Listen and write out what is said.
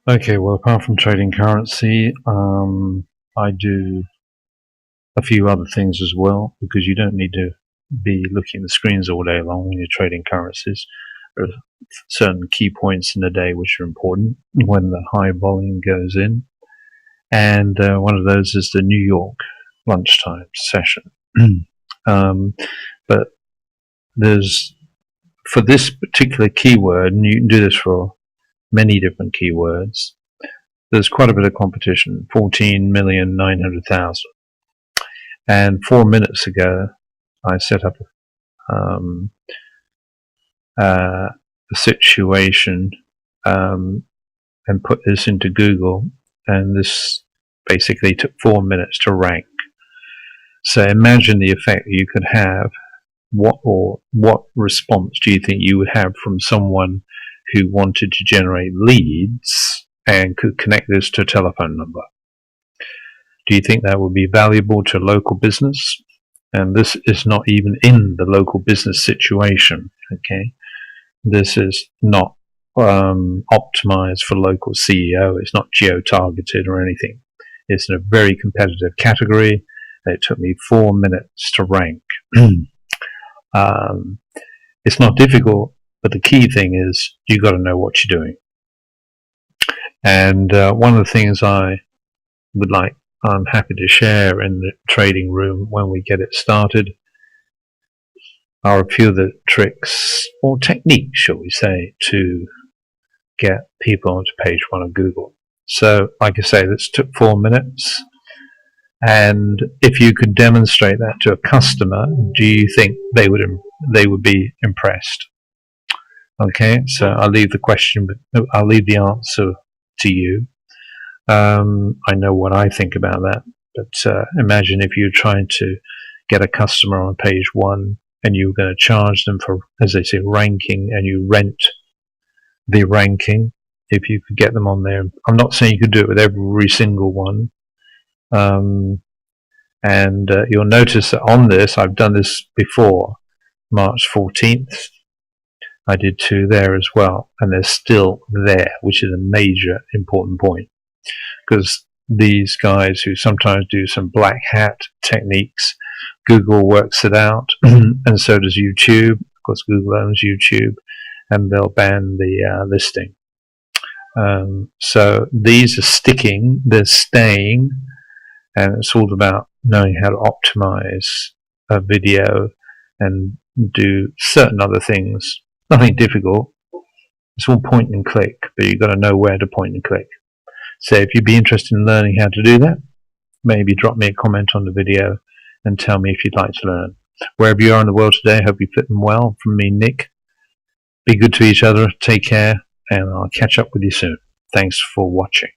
Okay, well, apart from trading currency, I do a few other things as well, because you don't need to be looking at the screens all day long when you're trading currencies. There are certain key points in the day which are important when the high volume goes in, and one of those is the New York lunchtime session. But there's, for this particular keyword, and you can do this for many different keywords, there's quite a bit of competition, 14,900,000. And 4 minutes ago, I set up a situation and put this into Google, and this basically took 4 minutes to rank. So imagine the effect you could have. What response do you think you would have from someone who wanted to generate leads and could connect this to a telephone number? Do you think that would be valuable to local business? And this is not even in the local business situation. Okay, this is not optimized for local CEO. It's not geo-targeted or anything. It's in a very competitive category. It took me 4 minutes to rank. It's not difficult, but the key thing is you got to know what you're doing. And one of the things I'm happy to share in the trading room when we get it started are a few of the tricks or techniques, shall we say, to get people onto page 1 of Google. So, like I say, this took 4 minutes. And if you could demonstrate that to a customer, do you think they would be impressed? Okay, so I'll leave the answer to you. I know what I think about that, but imagine if you're trying to get a customer on page 1 and you're going to charge them for, as they say, ranking, and you rent the ranking. If you could get them on there, I'm not saying you could do it with every single one. And you'll notice that on this, I've done this before, March 14th. I did 2 there as well, and they're still there, which is a major important point. Because these guys who sometimes do some black hat techniques, Google works it out, and so does YouTube. Of course, Google owns YouTube, and they'll ban the listing. So these are sticking, they're staying, and it's all about knowing how to optimize a video and do certain other things. Nothing difficult. It's all point and click, but you've got to know where to point and click. So if you'd be interested in learning how to do that, maybe drop me a comment on the video and tell me if you'd like to learn. Wherever you are in the world today, hope you're fitting well. From me, Nick, be good to each other, take care, and I'll catch up with you soon. Thanks for watching.